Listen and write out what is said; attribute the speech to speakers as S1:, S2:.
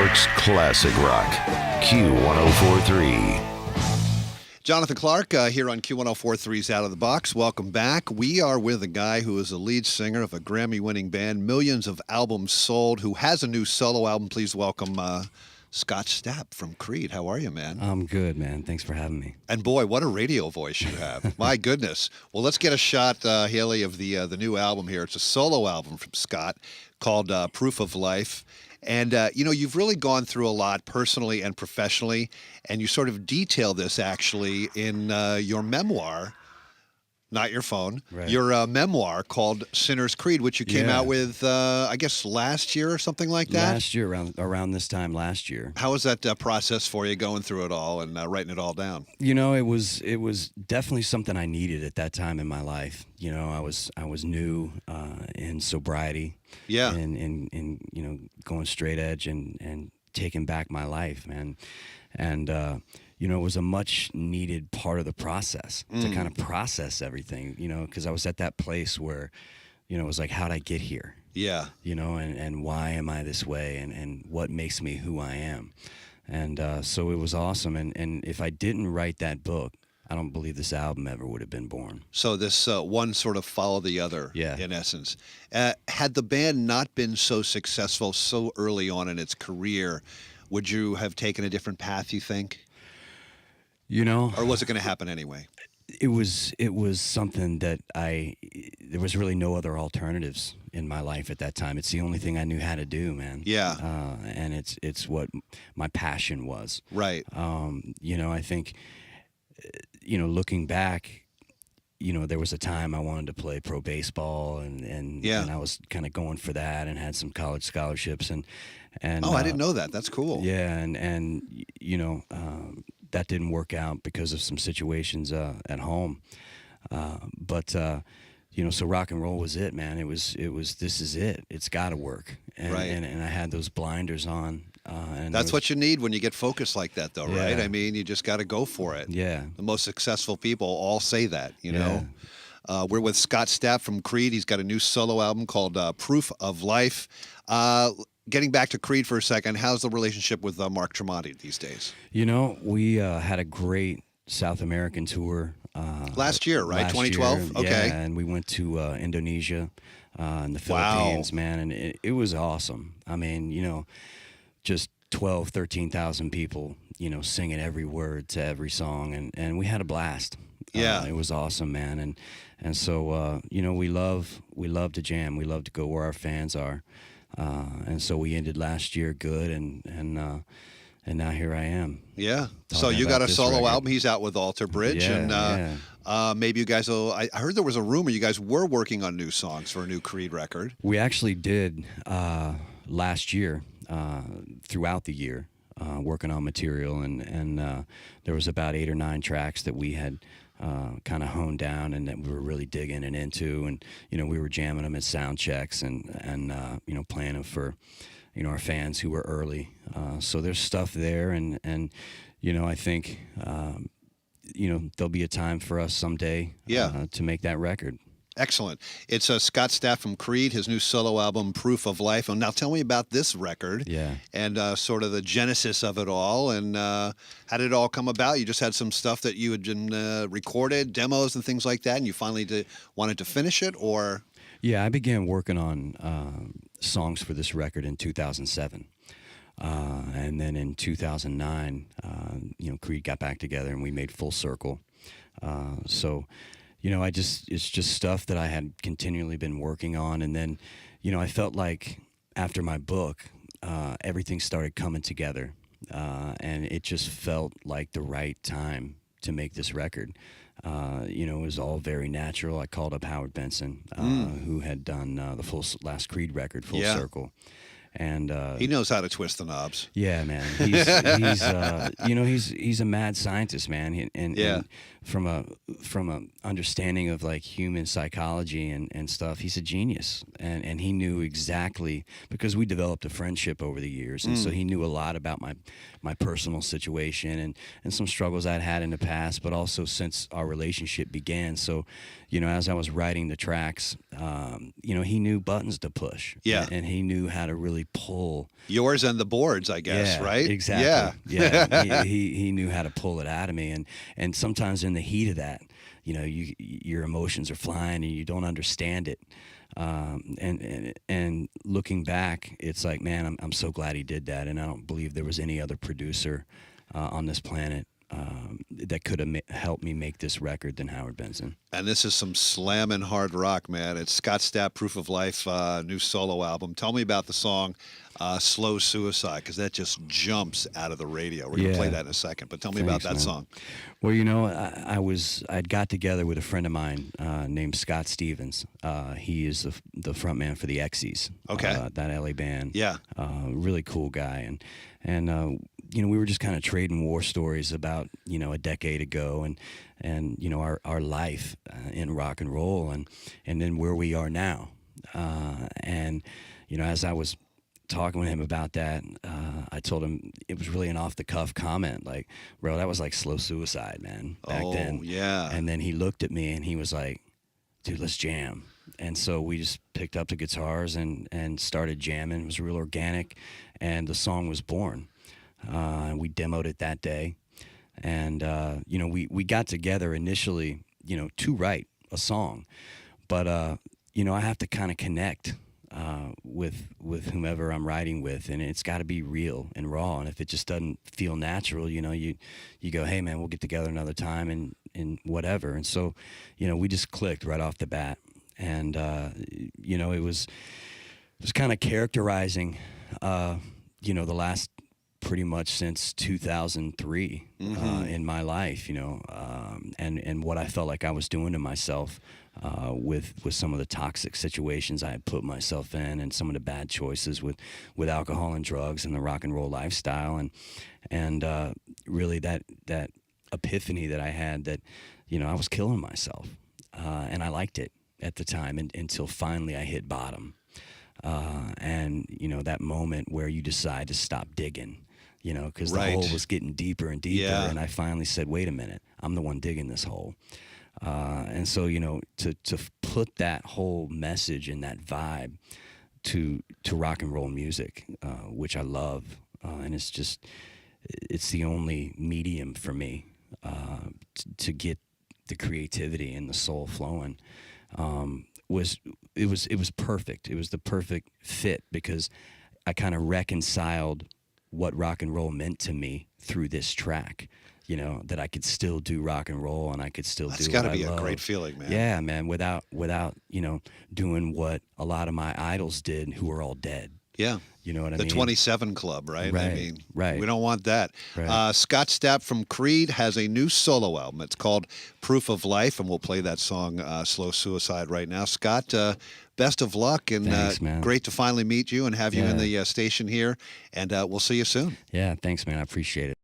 S1: York's classic rock, Q104.3.
S2: Jonathan Clark here on Q104.3's Out of the Box. Welcome back. We are with a guy who is a lead singer of a Grammy-winning band, millions of albums sold, who has a new solo album. Please welcome Scott Stapp from Creed. How are you, man?
S3: I'm good, man. Thanks for having me.
S2: And boy, what a radio voice you have. My goodness. Well, let's get a shot, Haley, of the new album here. It's a solo album from Scott called Proof of Life. And, you've really gone through a lot personally and professionally, and you sort of detail this actually in your memoir, not your phone,
S3: right.
S2: Your memoir called Sinner's Creed, which you came out with, I guess, last year or something like that?
S3: Last year, around this time last year.
S2: How was that process for you, going through it all and writing it all down?
S3: You know, it was definitely something I needed at that time in my life. You know, I was new in sobriety.
S2: Yeah.
S3: And going straight edge and taking back my life, man. And it was a much needed part of the process to kind of process everything, because I was at that place where, it was like, how'd I get here?
S2: Yeah.
S3: And why am I this way? And what makes me who I am? And so it was awesome. And if I didn't write that book, I don't believe this album ever would have been born.
S2: So this one sort of followed the other, in essence. Had the band not been so successful so early on in its career, would you have taken a different path, you think? Or was it going to happen anyway?
S3: It was something that there was really no other alternatives in my life at that time. It's the only thing I knew how to do, man.
S2: Yeah.
S3: And it's what my passion was.
S2: Right.
S3: I think, looking back, there was a time I wanted to play pro baseball and I was kind of going for that and had some college scholarships and
S2: I didn't know that. That's cool.
S3: Yeah. And that didn't work out because of some situations at home. But so rock and roll was it, man. It was this is it. It's got to work. And,
S2: right.
S3: And I had those blinders on. And
S2: that's what you need when you get focused like that, though, right? I mean, you just got to go for it.
S3: Yeah.
S2: The most successful people all say that, know? We're with Scott Stapp from Creed. He's got a new solo album called Proof of Life. Getting back to Creed for a second, how's the relationship with Mark Tremonti these days?
S3: We had a great South American tour.
S2: Last year, right? 2012? Okay.
S3: Yeah, and we went to Indonesia and the Philippines, man, and it was awesome. I mean, just 12, 13,000 people, singing every word to every song, and we had a blast.
S2: Yeah.
S3: It was awesome, man, and so, we love to jam. We love to go where our fans are. And so we ended last year good, and now here I am.
S2: Yeah. So you got a solo
S3: record.
S2: album. He's out with Alter Bridge, maybe you guys will. I heard there was a rumor you guys were working on new songs for a new Creed record.
S3: We actually did last year, throughout the year, working on material, and there was about 8 or 9 tracks that we had kind of honed down and that we were really digging and into, and we were jamming them at sound checks and playing them for our fans who were early. So there's stuff there, and I think there'll be a time for us someday to make that record.
S2: Excellent. It's Scott Stapp from Creed, his new solo album, Proof of Life. And now tell me about this record and sort of the genesis of it all, and how did it all come about? You just had some stuff that you had been recorded, demos and things like that, and you finally wanted to finish it, or?
S3: Yeah, I began working on songs for this record in 2007. And then in 2009, Creed got back together and we made Full Circle. It's just stuff that I had continually been working on. And then, I felt like after my book, everything started coming together. And it just felt like the right time to make this record. It was all very natural. I called up Howard Benson, who had done the last Creed record, Full Circle. And
S2: he knows how to twist the knobs.
S3: Yeah, man. He's a mad scientist, man. And from a understanding of like human psychology and stuff, he's a genius. And he knew exactly, because we developed a friendship over the years, and so he knew a lot about my personal situation and some struggles I'd had in the past, but also since our relationship began. So, as I was writing the tracks, he knew buttons to push.
S2: Yeah.
S3: And he knew how to really really pull.
S2: Yours and the boards, I guess,
S3: Yeah,
S2: right?
S3: exactly.
S2: Yeah.
S3: Yeah, he knew how to pull it out of me, and sometimes in the heat of that, your emotions are flying and you don't understand it. And looking back, it's like, man, I'm so glad he did that, and I don't believe there was any other producer on this planet that could have helped me make this record than Howard Benson.
S2: And this is some slamming hard rock, man. It's Scott Stapp, Proof of Life, new solo album. Tell me about the song Slow Suicide, because that just jumps out of the radio. We're going to play that in a second, but tell me about that
S3: man.
S2: song.
S3: Well, I'd got together with a friend of mine named Scott Stevens. He is the frontman for the X's.
S2: Okay.
S3: That LA band.
S2: Yeah.
S3: Really cool guy. And we were just kind of trading war stories about, a decade ago and our life in rock and roll and then where we are now. And as I was talking with him about that, I told him it was really an off-the-cuff comment, like, bro, that was like Slow Suicide, man, back then.
S2: Yeah.
S3: And then he looked at me and he was like, dude, let's jam. And so we just picked up the guitars and started jamming. It was real organic, and the song was born. We demoed it that day, and we got together initially, to write a song, but I have to kind of connect with whomever I'm writing with, and it's got to be real and raw. And if it just doesn't feel natural, you go, hey man, we'll get together another time and whatever. And so, we just clicked right off the bat, and it was kind of characterizing, the last pretty much since 2003 in my life, and what I felt like I was doing to myself with some of the toxic situations I had put myself in, and some of the bad choices with alcohol and drugs and the rock and roll lifestyle, and really that epiphany that I had that I was killing myself, and I liked it at the time until finally I hit bottom, and that moment where you decide to stop digging. Because the hole was getting deeper and deeper, and I finally said, wait a minute, I'm the one digging this hole. And so, to put that whole message and that vibe to rock and roll music, which I love, and it's the only medium for me to get the creativity and the soul flowing, was perfect. It was the perfect fit, because I kind of reconciled what rock and roll meant to me through this track, that I could still do rock and roll and I could still do what I love.
S2: That's got to be a great feeling, man.
S3: Yeah, man, without doing what a lot of my idols did, who are all dead.
S2: Yeah.
S3: You know what I
S2: the
S3: mean?
S2: The 27 Club, right?
S3: Right,
S2: I mean,
S3: right.
S2: We don't want that.
S3: Right.
S2: Scott Stapp from Creed has a new solo album. It's called Proof of Life, and we'll play that song, Slow Suicide, right now. Scott, best of luck, and
S3: thanks, man.
S2: Great to finally meet you and have you in the station here, and we'll see you soon.
S3: Yeah, thanks, man. I appreciate it.